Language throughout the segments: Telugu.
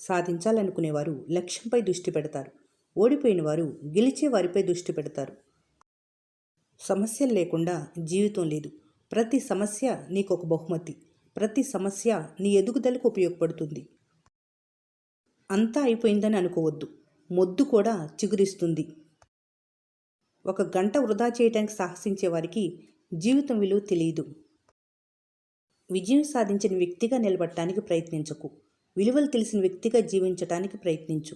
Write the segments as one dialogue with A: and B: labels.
A: సాధించాలనుకునేవారు లక్ష్యంపై దృష్టి పెడతారు. ఓడిపోయిన వారు గెలిచే వారిపై దృష్టి పెడతారు. సమస్యలు లేకుండా జీవితం లేదు. ప్రతి సమస్య నీకొక బహుమతి. ప్రతి సమస్య నీ ఎదుగుదలకు ఉపయోగపడుతుంది. అంతా అయిపోయిందని అనుకోవద్దు. మొద్దు కూడా చిగురిస్తుంది. 1 గంట వృధా చేయడానికి సాహసించే వారికి జీవితం విలువ తెలియదు. విజయం సాధించిన వ్యక్తిగా నిలబడటానికి ప్రయత్నించకు. విలువలు తెలిసిన వ్యక్తిగా జీవించటానికి ప్రయత్నించు.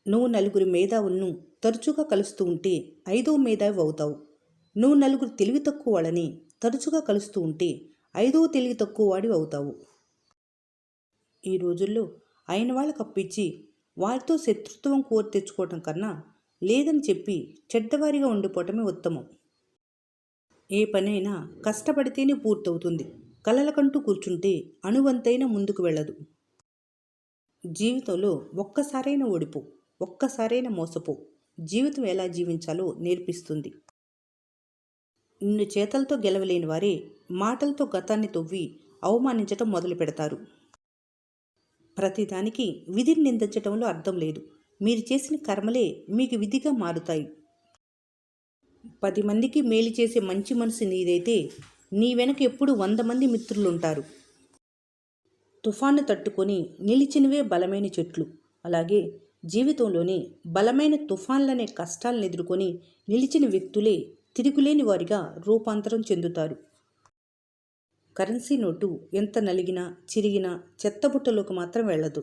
A: నువ్వు నలుగురి మేధావులను తరచుగా కలుస్తూ ఉంటే 5వ మేధావి అవుతావు. నువ్వు నలుగురు తెలివి తక్కువ వాళ్ళని తరచుగా కలుస్తూ ఉంటే 5వ తెలివి తక్కువ వాడివి అవుతావు. ఈ రోజుల్లో అయిన వాళ్ళకు అప్పిచ్చి వారితో శత్రుత్వం కోరి తెచ్చుకోవటం కన్నా లేదని చెప్పి చెడ్డవారిగా ఉండిపోవటమే ఉత్తమం. ఏ పనైనా కష్టపడితేనే పూర్తవుతుంది. కలలకంటూ కూర్చుంటే అణువంతైనా ముందుకు వెళ్ళదు. జీవితంలో ఒక్కసారైనా ఓడిపో, ఒక్కసారైనా మోసపో. జీవితం ఎలా జీవించాలో నేర్పిస్తుంది. నిన్ను చేతలతో గెలవలేని వారే మాటలతో గతాన్ని తవ్వి అవమానించటం మొదలు పెడతారు. ప్రతిదానికి విధిని నిందించటంలో అర్థం లేదు. మీరు చేసిన కర్మలే మీకు విధిగా మారుతాయి. 10 మందికి మేలు చేసే మంచి మనసు నీదైతే నీ వెనక ఎప్పుడు 100 మంది మిత్రులుంటారు. తుఫాను తట్టుకొని నిలిచినవే బలమైన చెట్లు. అలాగే జీవితంలోని బలమైన తుఫాన్లనే కష్టాలను ఎదుర్కొని నిలిచిన వ్యక్తులే తిరుగులేని వారిగా రూపాంతరం చెందుతారు. కరెన్సీ నోటు ఎంత నలిగినా చిరిగినా చెత్తబుట్టలోకి మాత్రం వెళ్ళదు.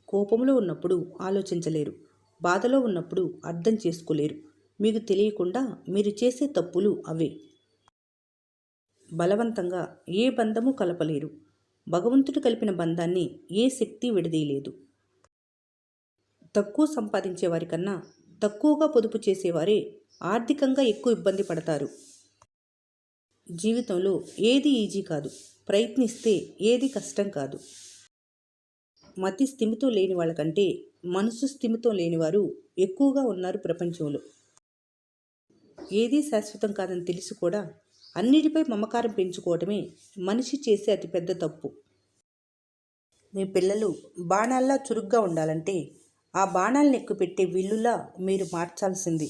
A: కోపంలో ఉన్నప్పుడు ఆలోచించలేరు. బాధలో ఉన్నప్పుడు అర్థం చేసుకోలేరు. మీకు తెలియకుండా మీరు చేసే తప్పులు అవే. బలవంతంగా ఏ బంధము కలపలేరు. భగవంతుడు కలిపిన బంధాన్ని ఏ శక్తి విడదీయలేదు. తక్కువ సంపాదించే వారికన్నా తక్కువగా పొదుపు చేసేవారే ఆర్థికంగా ఎక్కువ ఇబ్బంది పడతారు. జీవితంలో ఏది ఈజీ కాదు. ప్రయత్నిస్తే ఏది కష్టం కాదు. మతి స్థిమితం లేని వాళ్ళకంటే మనసు స్థిమితం లేనివారు ఎక్కువగా ఉన్నారు ప్రపంచంలో. ఏదీ శాశ్వతం కాదని తెలిసి కూడా అన్నిటిపై మమకారం పెంచుకోవటమే మనిషి చేసే అతిపెద్ద తప్పు. మీ పిల్లలు బాణాల్లా చురుగ్గా ఉండాలంటే ఆ బాణాలను ఎక్కుపెట్టే విల్లులా మీరు మార్చాల్సింది.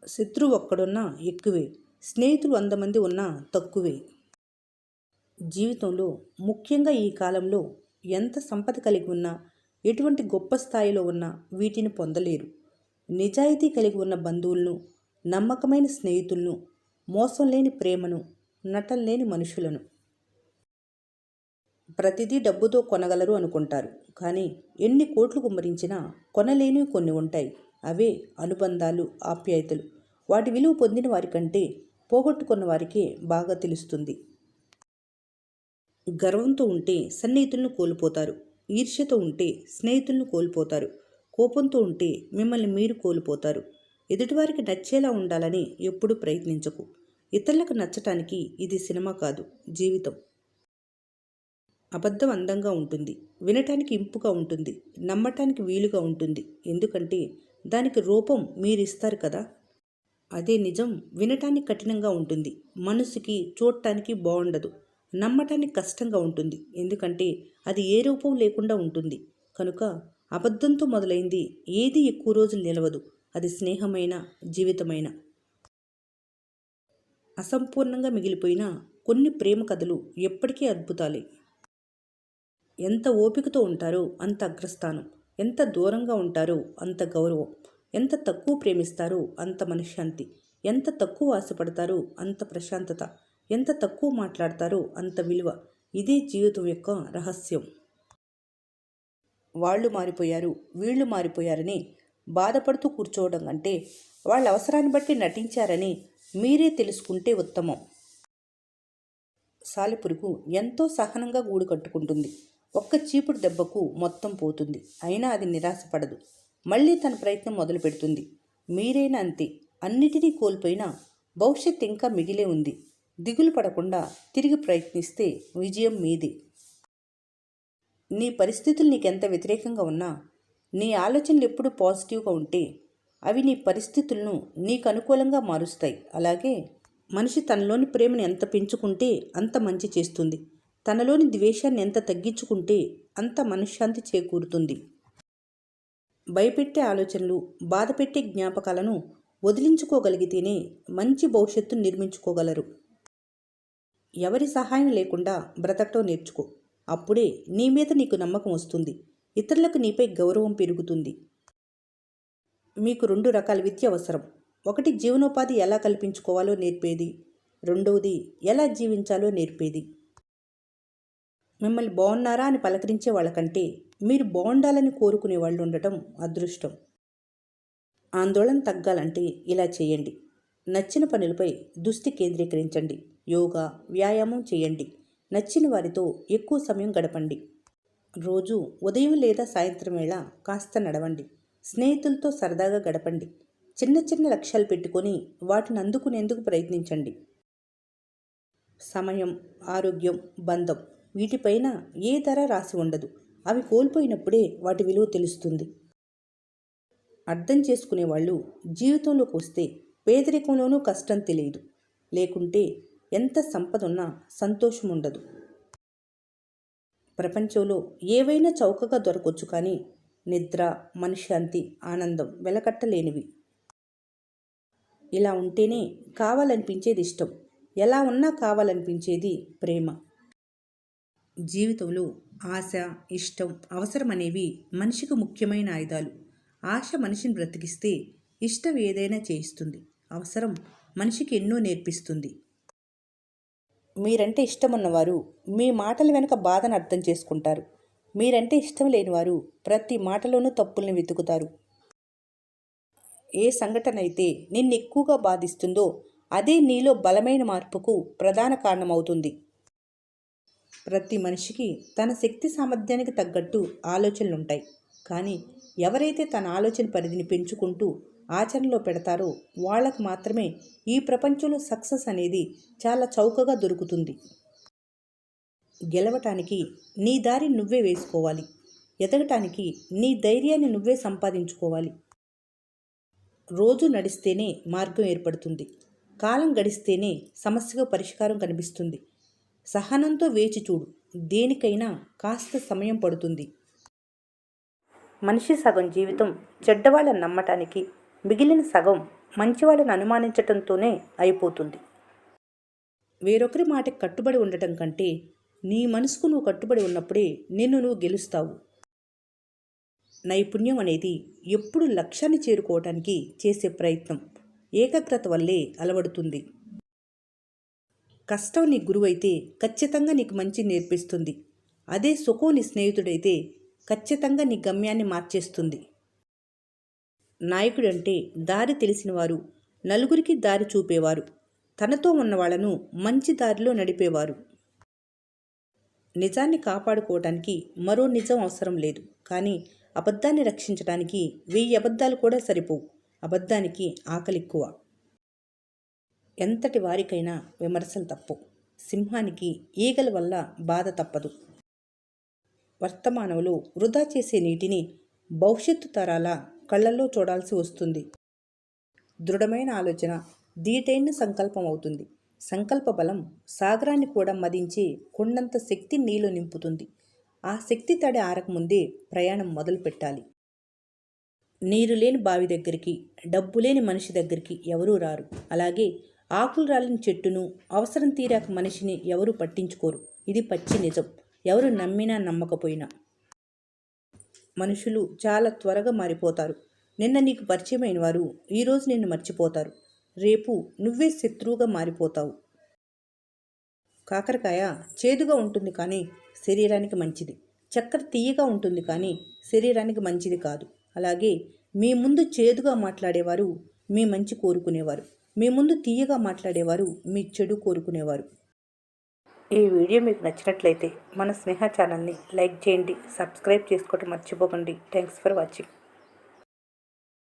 A: శత్రువు ఒక్కడున్నా ఎక్కువే, స్నేహితులు 100 మంది ఉన్నా తక్కువే. జీవితంలో ముఖ్యంగా ఈ కాలంలో ఎంత సంపద కలిగి ఉన్నా, ఎటువంటి గొప్ప స్థాయిలో ఉన్నా వీటిని పొందలేరు. నిజాయితీ కలిగి ఉన్న బంధువులను, నమ్మకమైన స్నేహితులను, మోసం లేని ప్రేమను, నటన లేని మనుషులను. ప్రతిదీ డబ్బుతో కొనగలరు అనుకుంటారు. కానీ ఎన్ని కోట్లు కుమ్మరించినా కొనలేనివి కొన్ని ఉంటాయి. అవే అనుబంధాలు, ఆప్యాయతలు. వాటి విలువ పొందిన వారికంటే పోగొట్టుకున్న వారికే బాగా తెలుస్తుంది. గర్వంతో ఉంటే సన్నిహితులను కోల్పోతారు. ఈర్ష్యతో ఉంటే స్నేహితులను కోల్పోతారు. కోపంతో ఉంటే మిమ్మల్ని మీరు కోల్పోతారు. ఎదుటివారికి నచ్చేలా ఉండాలని ఎప్పుడూ ప్రయత్నించకు. ఇతరులకు నచ్చటానికి ఇది సినిమా కాదు, జీవితం. అబద్ధం అందంగా ఉంటుంది, వినటానికి ఇంపుగా ఉంటుంది, నమ్మటానికి వీలుగా ఉంటుంది. ఎందుకంటే దానికి రూపం మీరిస్తారు కదా. అదే నిజం వినటానికి కఠినంగా ఉంటుంది, మనసుకి చూడటానికి బాగుండదు, నమ్మటానికి కష్టంగా ఉంటుంది. ఎందుకంటే అది ఏ రూపం లేకుండా ఉంటుంది. కనుక అబద్ధంతో మొదలైంది ఏది ఎక్కువ రోజులు నిలవదు. అది స్నేహమైన, జీవితమైన. అసంపూర్ణంగా మిగిలిపోయిన కొన్ని ప్రేమ కథలు ఎప్పటికీ అద్భుతాలే. ఎంత ఓపికతో ఉంటారో అంత అగ్రస్థానం, ఎంత దూరంగా ఉంటారో అంత గౌరవం, ఎంత తక్కువ ప్రేమిస్తారో అంత మనశ్శాంతి, ఎంత తక్కువ ఆశపడతారో అంత ప్రశాంతత, ఎంత తక్కువ మాట్లాడతారో అంత విలువ. ఇదే జీవితం యొక్క రహస్యం. వాళ్ళు మారిపోయారు, వీళ్ళు మారిపోయారని బాధపడుతూ కూర్చోవడం కంటే వాళ్ళ అవసరాన్ని బట్టి నటించారని మీరే తెలుసుకుంటే ఉత్తమం. సాలెపురుగు ఎంతో సహనంగా గూడు కట్టుకుంటుంది. ఒక్క చీపుడు దెబ్బకు మొత్తం పోతుంది. అయినా అది నిరాశపడదు. మళ్ళీ తన ప్రయత్నం మొదలు పెడుతుంది. మీరైనా అంతే. అన్నిటినీ కోల్పోయినా భవిష్యత్ ఇంకా మిగిలే ఉంది. దిగులు పడకుండా తిరిగి ప్రయత్నిస్తే విజయం మీదే. నీ పరిస్థితులు నీకెంత వ్యతిరేకంగా ఉన్నా, నీ ఆలోచనలు ఎప్పుడు పాజిటివ్గా ఉంటే అవి నీ పరిస్థితులను నీకు అనుకూలంగా మారుస్తాయి. అలాగే మనిషి తనలోని ప్రేమను ఎంత పెంచుకుంటే అంత మంచి చేస్తుంది. తనలోని ద్వేషాన్ని ఎంత తగ్గించుకుంటే అంత మనశ్శాంతి చేకూరుతుంది. భయపెట్టే ఆలోచనలు, బాధపెట్టే జ్ఞాపకాలను వదిలించుకోగలిగితేనే మంచి భవిష్యత్తును నిర్మించుకోగలరు. ఎవరి సహాయం లేకుండా బ్రతకటం నేర్చుకో. అప్పుడే నీ మీద నీకు నమ్మకం వస్తుంది. ఇతరులకు నీపై గౌరవం పెరుగుతుంది. మీకు 2 రకాల విద్య అవసరం. ఒకటి జీవనోపాధి ఎలా కల్పించుకోవాలో నేర్పేది, రెండవది ఎలా జీవించాలో నేర్పేది. మిమ్మల్ని బాగున్నారా అని పలకరించే వాళ్ళకంటే మీరు బాగుండాలని కోరుకునే వాళ్ళు ఉండటం అదృష్టం. ఆందోళన తగ్గాలంటే ఇలా చేయండి. నచ్చిన పనులపై దృష్టి కేంద్రీకరించండి. యోగా, వ్యాయామం చేయండి. నచ్చిన వారితో ఎక్కువ సమయం గడపండి. రోజు ఉదయం లేదా సాయంత్రం వేళ కాస్త నడవండి. స్నేహితులతో సరదాగా గడపండి. చిన్న చిన్న లక్ష్యాలు పెట్టుకొని వాటిని అందుకునేందుకు ప్రయత్నించండి. సమయం, ఆరోగ్యం, బంధం వీటిపైన ఏ ధర రాసి ఉండదు. అవి కోల్పోయినప్పుడే వాటి విలువ తెలుస్తుంది. అర్థం చేసుకునేవాళ్ళు జీవితంలోకి వస్తే పేదరికంలోనూ కష్టం తెలియదు. లేకుంటే ఎంత సంపద ఉన్నా సంతోషం ఉండదు. ప్రపంచంలో ఏవైనా చౌకగా దొరకొచ్చు, కానీ నిద్ర, మనశ్శాంతి, ఆనందం వెలకట్టలేనివి. ఇలా ఉంటేనే కావాలనిపించేది ఇష్టం. ఎలా ఉన్నా కావాలనిపించేది ప్రేమ. జీవితంలో ఆశ, ఇష్టం, అవసరం అనేవి మనిషికి ముఖ్యమైన ఆయుధాలు. ఆశ మనిషిని బ్రతికిస్తే ఇష్టం ఏదైనా చేయిస్తుంది. అవసరం మనిషికి ఎన్నో నేర్పిస్తుంది. మీరంటే ఇష్టమున్నవారు మీ మాటల వెనుక బాధను అర్థం చేసుకుంటారు. మీరంటే ఇష్టం లేనివారు ప్రతి మాటలోనూ తప్పుల్ని వెతుకుతారు. ఏ సంఘటన అయితే నిన్ను ఎక్కువగా బాధిస్తుందో అదే నీలో బలమైన మార్పుకు ప్రధాన కారణమవుతుంది. ప్రతి మనిషికి తన శక్తి సామర్థ్యానికి తగ్గట్టు ఆలోచనలుంటాయి. కానీ ఎవరైతే తన ఆలోచన పరిధిని పెంచుకుంటూ ఆచరణలో పెడతారో వాళ్ళకు మాత్రమే ఈ ప్రపంచంలో సక్సెస్ అనేది చాలా చౌకగా దొరుకుతుంది. గెలవటానికి నీ దారి నువ్వే వేసుకోవాలి. ఎదగటానికి నీ ధైర్యాన్ని నువ్వే సంపాదించుకోవాలి. రోజు నడిస్తేనే మార్గం ఏర్పడుతుంది. కాలం గడిస్తేనే సమస్యకు పరిష్కారం కనిపిస్తుంది. సహనంతో వేచి చూడు. దేనికైనా కాస్త సమయం పడుతుంది. మనిషి సగం జీవితం చెడ్డవాళ్ళని నమ్మటానికి, మిగిలిన సగం మంచివాళ్ళని అనుమానించటంతోనే అయిపోతుంది. వేరొకరి మాటకి కట్టుబడి ఉండటం కంటే నీ మనసుకు నువ్వు కట్టుబడి ఉన్నప్పుడే నిన్ను నువ్వు గెలుస్తావు. నైపుణ్యం అనేది ఎప్పుడు లక్ష్యాన్ని చేరుకోవటానికి చేసే ప్రయత్నం. ఏకాగ్రత వల్లే అలవడుతుంది. కష్టం నీ గురువైతే ఖచ్చితంగా నీకు మంచి నేర్పిస్తుంది. అదే సుఖం నీ స్నేహితుడైతే ఖచ్చితంగా నీ గమ్యాన్ని మార్చేస్తుంది. నాయకుడంటే దారి తెలిసినవారు, నలుగురికి దారి చూపేవారు, తనతో ఉన్నవాళ్లను మంచి దారిలో నడిపేవారు. నిజాన్ని కాపాడుకోవటానికి మరో నిజం అవసరం లేదు. కానీ అబద్ధాన్ని రక్షించడానికి 1000 అబద్ధాలు కూడా సరిపోవు. అబద్ధానికి ఆకలిక్కువ. ఎంతటి వారికైనా విమర్శలు తప్పు. సింహానికి ఈగల వల్ల బాధ తప్పదు. వర్తమానంలో వృధా చేసే నీటిని భవిష్యత్తు తరాల కళ్ళల్లో చూడాల్సి వస్తుంది. దృఢమైన ఆలోచన దీటైన సంకల్పం అవుతుంది. సంకల్ప బలం సాగరాన్ని కూడా మదించి కొండంత శక్తి నీలో నింపుతుంది. ఆ శక్తి తడి ఆరకముందే ప్రయాణం మొదలు పెట్టాలి. నీరు లేని బావి దగ్గరికి, డబ్బు లేని మనిషి దగ్గరికి ఎవరూ రారు. అలాగే ఆకులు రాలిన చెట్టును, అవసరం తీరాక మనిషిని ఎవరూ పట్టించుకోరు. ఇది పచ్చి నిజం, ఎవరు నమ్మినా నమ్మకపోయినా. మనుషులు చాలా త్వరగా మారిపోతారు. నిన్న నీకు పరిచయమైన వారు ఈరోజు నిన్ను మర్చిపోతారు. రేపు నువ్వే శత్రువుగా మారిపోతావు. కాకరకాయ చేదుగా ఉంటుంది కానీ శరీరానికి మంచిది. చక్కెర తీయగా ఉంటుంది కానీ శరీరానికి మంచిది కాదు. అలాగే మీ ముందు చేదుగా మాట్లాడేవారు మీ మంచి కోరుకునేవారు. మీ ముందు తీయగా మాట్లాడేవారు మీ చెడు కోరుకునేవారు. ఈ వీడియో మీకు నచ్చినట్లయితే మన స్నేహ ఛానల్ని లైక్ చేయండి, సబ్స్క్రైబ్ చేసుకోవడం మర్చిపోకండి. Thanks for watching.